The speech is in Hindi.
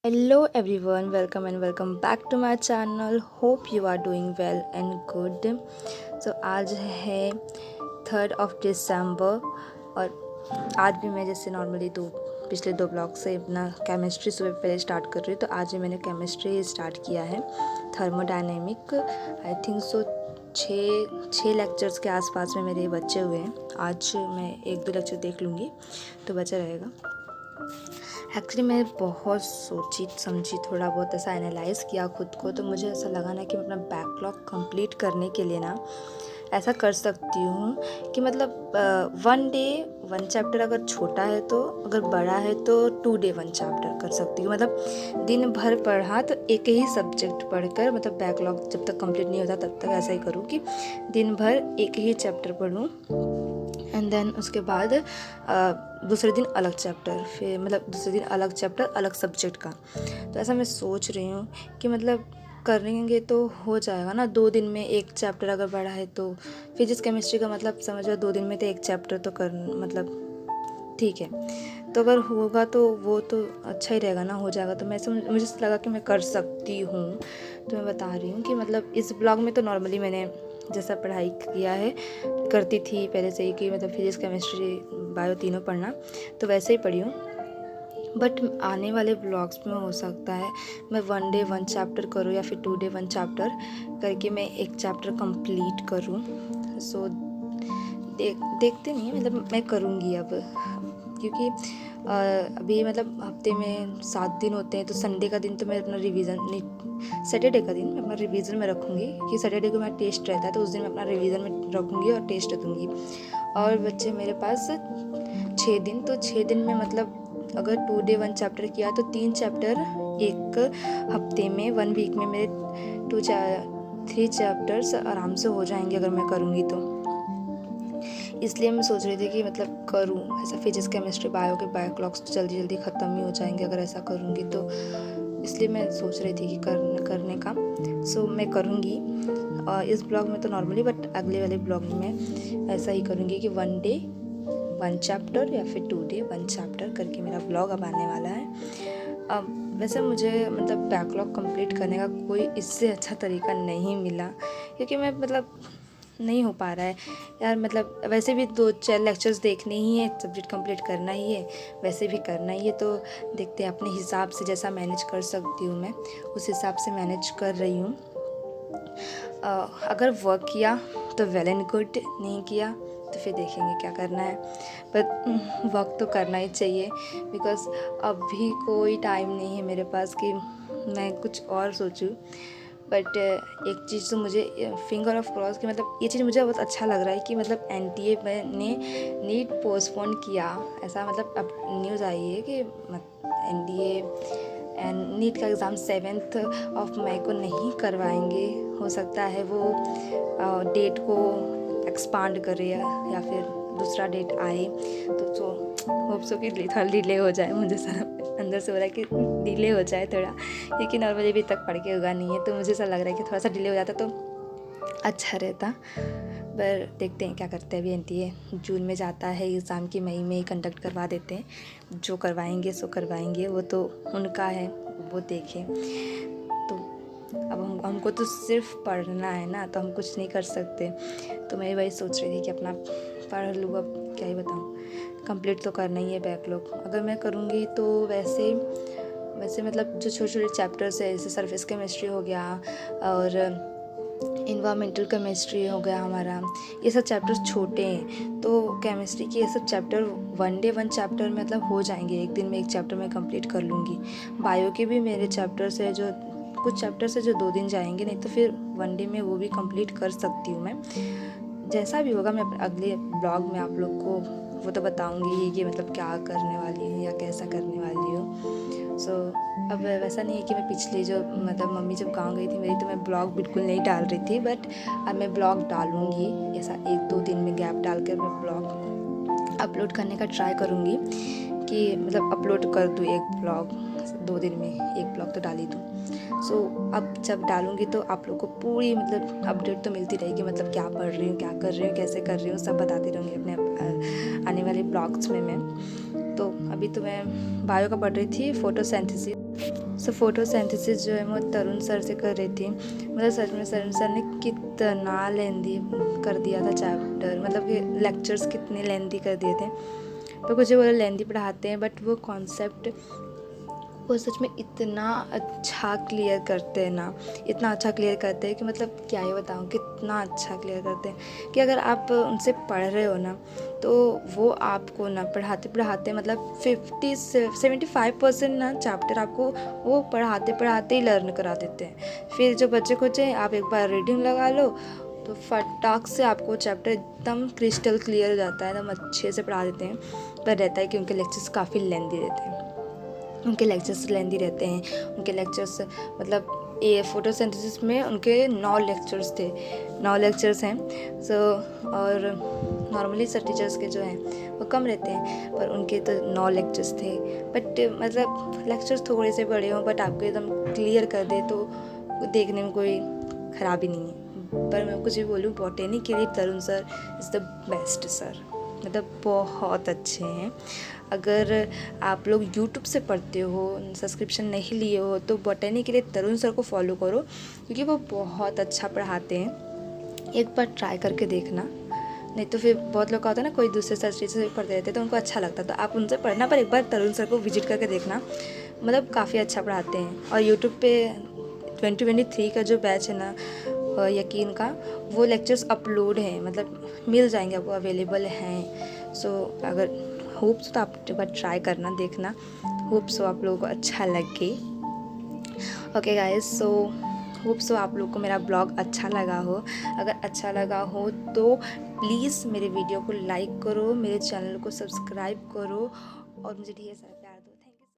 Hello everyone, welcome and welcome back to my channel. Hope you are doing well and good. So आज है 3rd of December और आज भी मैं जैसे नॉर्मली पिछले 2 ब्लॉग से अपना केमिस्ट्री सुबह पहले स्टार्ट कर रही हूँ। तो आज भी मैंने केमिस्ट्री स्टार्ट किया है, thermodynamic. I think so 6 lectures के आसपास में मेरे बचे हुए हैं। आज मैं 1-2 लेक्चर देख लूँगी तो बचा रहेगा। एक्चुअली मैं बहुत सोची समझी, थोड़ा बहुत ऐसा एनालाइज़ किया खुद को, तो मुझे ऐसा लगा ना कि मैं अपना बैकलॉग कंप्लीट करने के लिए ना ऐसा कर सकती हूँ कि मतलब 1 डे 1 चैप्टर अगर छोटा है तो, अगर बड़ा है तो 2 डे 1 चैप्टर कर सकती हूँ। मतलब दिन भर पढ़ा तो एक ही सब्जेक्ट पढ़कर, मतलब बैकलॉग जब तक कंप्लीट नहीं होता तब तक ऐसा ही करूँ कि दिन भर एक ही चैप्टर पढ़ूँ एंड देन उसके बाद दूसरे दिन अलग चैप्टर, फिर मतलब दूसरे दिन अलग चैप्टर अलग सब्जेक्ट का। तो ऐसा मैं सोच रही हूँ कि मतलब करेंगे तो हो जाएगा ना। 2 दिन में 1 चैप्टर अगर पढ़ा है तो फिजिक्स केमिस्ट्री का मतलब समझो 2 दिन में तो 1 चैप्टर तो कर, मतलब ठीक है। तो अगर होगा तो वो तो अच्छा ही रहेगा ना, हो जाएगा। तो मुझे लगा कि मैं कर सकती हूँ, तो मैं बता रही हूँ कि मतलब इस ब्लॉग में तो नॉर्मली मैंने जैसा पढ़ाई किया है, करती थी पहले से ही कि मतलब फिजिक्स केमिस्ट्री बायो तीनों पढ़ना, तो वैसे ही पढ़ी हूँ। बट आने वाले ब्लॉग्स में हो सकता है मैं 1 डे 1 चैप्टर करूँ या फिर 2 डे 1 चैप्टर करके मैं 1 चैप्टर कंप्लीट करूँ। सो देखते नहीं, मतलब मैं करूँगी अब, क्योंकि अभी मतलब हफ्ते में 7 दिन होते हैं, तो संडे का दिन तो मैं अपना रिवीजन नहीं, सैटरडे का दिन मैं अपना रिवीजन में रखूँगी कि सैटरडे को मेरा टेस्ट रहता है, तो उस दिन मैं अपना रिवीजन में रखूँगी और टेस्ट दूँगी। और बच्चे मेरे पास 6 दिन, तो 6 दिन में मतलब अगर 2 डे 1 चैप्टर किया तो 3 चैप्टर एक हफ्ते में, 1 वीक में मेरे 3 चैप्टर्स आराम से हो जाएंगे अगर मैं करूँगी तो। इसलिए मैं सोच रही थी कि मतलब करूँ ऐसा। फिजिक्स केमिस्ट्री बायो के बैकलॉग्स तो जल्दी जल्दी ख़त्म ही हो जाएंगे अगर ऐसा करूँगी तो, इसलिए मैं सोच रही थी कि करने का। सो मैं करूँगी इस ब्लॉग में तो नॉर्मली, बट अगले वाले ब्लॉग में ऐसा ही करूँगी कि 1 डे 1 चैप्टर या फिर 2 डे 1 चैप्टर करके मेरा ब्लॉग अब आने वाला है। अब वैसे मुझे मतलब बैकलॉग कंप्लीट करने का कोई इससे अच्छा तरीका नहीं मिला, क्योंकि मैं मतलब नहीं हो पा रहा है यार। मतलब वैसे भी 2-4 लेक्चर्स देखने ही है, सब्जेक्ट कंप्लीट करना ही है, वैसे भी करना ही है। तो देखते हैं अपने हिसाब से जैसा मैनेज कर सकती हूँ मैं, उस हिसाब से मैनेज कर रही हूँ। अगर वर्क किया तो वेल एंड गुड, नहीं किया तो फिर देखेंगे क्या करना है। पर वर्क तो करना ही चाहिए, बिकॉज़ अभी कोई टाइम नहीं है मेरे पास कि मैं कुछ और सोचूं। बट एक चीज़ तो मुझे फिंगर ऑफ क्रॉस की, मतलब ये चीज़ मुझे बहुत अच्छा लग रहा है कि मतलब एनटीए ने नीट पोस्टपोन किया। ऐसा मतलब अब न्यूज़ आई है कि एनडीए एंड नीट का एग्ज़ाम 7 मई को नहीं करवाएंगे। हो सकता है वो डेट को एक्सपांड करे या फिर दूसरा डेट आए, तो होप सो कि थोड़ा डिले हो जाए। मुझे अंदर से हो रहा है कि डिले हो जाए थोड़ा, क्योंकि नॉर्मली अभी तक पढ़ के होगा नहीं है, तो मुझे ऐसा लग रहा है कि थोड़ा सा डिले हो जाता तो अच्छा रहता। पर देखते हैं क्या करते हैं। अभी एनटीए जून में जाता है एग्ज़ाम की, मई में ही कंडक्ट करवा देते हैं। जो करवाएंगे सो करवाएंगे, वो तो उनका है, वो देखें। तो अब हमको तो सिर्फ पढ़ना है ना, तो हम कुछ नहीं कर सकते। तो मैं वही सोच रही थी कि अपना पढ़ लूँ, अब क्या ही बताऊँ, कंप्लीट तो करना ही है बैकलॉग। अगर मैं करूँगी तो वैसे मतलब जो छोटे छोटे चैप्टर्स है, जैसे सरफेस केमिस्ट्री हो गया और इन्वायरमेंटल केमिस्ट्री हो गया हमारा, ये सब चैप्टर्स छोटे हैं, तो केमिस्ट्री की ये सब चैप्टर 1 डे 1 चैप्टर मतलब हो जाएंगे। एक दिन में 1 चैप्टर मैं कंप्लीट कर लूँगी। बायो के भी मेरे चैप्टर्स है, जो कुछ चैप्टर्स है जो 2 दिन जाएंगे, नहीं तो फिर 1 डे में वो भी कंप्लीट कर सकती हूँ मैं। जैसा भी होगा मैं अगले ब्लॉग में आप लोग को वो तो बताऊँगी ही कि मतलब क्या करने वाली हूँ या कैसा करने वाली हूँ। सो अब वैसा नहीं है कि मैं पिछले जो मतलब मम्मी जब गाँव गई थी मेरी, तो मैं ब्लॉग बिल्कुल नहीं डाल रही थी, बट अब मैं ब्लॉग डालूँगी। ऐसा 1-2 दिन में गैप डाल कर मैं ब्लॉग अपलोड करने का ट्राई करूँगी कि मतलब अपलोड कर दूँ 1 ब्लॉग 2 दिन में, 1 ब्लॉग तो डाल ही दूँ। सो अब जब डालूँगी तो आप लोग को पूरी मतलब अपडेट तो मिलती रहेगी, मतलब क्या पढ़ रही हूँ, क्या कर रही हूँ, कैसे कर रही हूँ, सब बताती रहूँगी अपने आने वाले ब्लॉग्स में मैं। तो अभी तो मैं बायो का पढ़ रही थी, फोटोसिंथेसिस। सो फोटोसिंथेसिस जो है मैं तरुण सर से कर रही थी। मतलब सच में तरुण सर ने कितना लेंदी कर दिया था चैप्टर, मतलब कि लेक्चर्स कितने लेंदी कर दिए थे। तो कुछ वो लेंदी पढ़ाते हैं बट वो कॉन्सेप्ट वो सच में इतना अच्छा क्लियर करते हैं ना, इतना अच्छा क्लियर करते हैं कि मतलब क्या ही बताऊँ, कितना अच्छा क्लियर करते हैं कि अगर आप उनसे पढ़ रहे हो ना तो वो आपको ना पढ़ाते पढ़ाते मतलब 75% ना चैप्टर आपको वो पढ़ाते पढ़ाते ही लर्न करा देते हैं। फिर जो बच्चे खोचे आप एक बार रीडिंग लगा लो तो फटाक से आपको चैप्टर एकदम क्रिस्टल क्लियर हो जाता है, एकदम अच्छे से पढ़ा देते हैं। पर रहता है कि उनके लेक्चर्स काफ़ी लेंदी रहते हैं, उनके लेक्चर्स मतलब ये फोटोसिंथेसिस में उनके 9 लेक्चर्स हैं। सो और नॉर्मली सब टीचर्स के जो हैं वो कम रहते हैं, पर उनके तो 9 लेक्चर्स थे। बट मतलब लेक्चर्स थोड़े से बड़े हों बट आपको एकदम क्लियर कर दे तो देखने में कोई ख़राबी नहीं है। पर मैं कुछ भी बोलूँ, बॉटनी के लिए Tarun sir is the best sir, मतलब बहुत अच्छे हैं। अगर आप लोग यूट्यूब से पढ़ते हो, सब्सक्रिप्शन नहीं लिए हो तो बॉटनी के लिए तरुण सर को फॉलो करो क्योंकि वो बहुत अच्छा पढ़ाते हैं। एक बार ट्राई करके देखना, नहीं तो फिर बहुत लोग का होता है ना, कोई दूसरे सर से पढ़ते रहते तो उनको अच्छा लगता, तो आप उनसे पढ़ना, पर एक बार तरुण सर को विजिट करके देखना, मतलब काफ़ी अच्छा पढ़ाते हैं। और यूट्यूब पे 2023 का जो बैच है ना यकीन का, वो लेक्चर्स अपलोड हैं, मतलब मिल जाएंगे आपको, अवेलेबल हैं। सो अगर होप्स तो आप एक बार ट्राई करना, देखना, होप्स आप लोगों को अच्छा लगे। ओके गाइस, सो होप्स आप लोगों को मेरा ब्लॉग अच्छा लगा हो। अगर अच्छा लगा हो तो प्लीज़ मेरे वीडियो को लाइक करो, मेरे चैनल को सब्सक्राइब करो और मुझे ढेर सारा प्यार दो।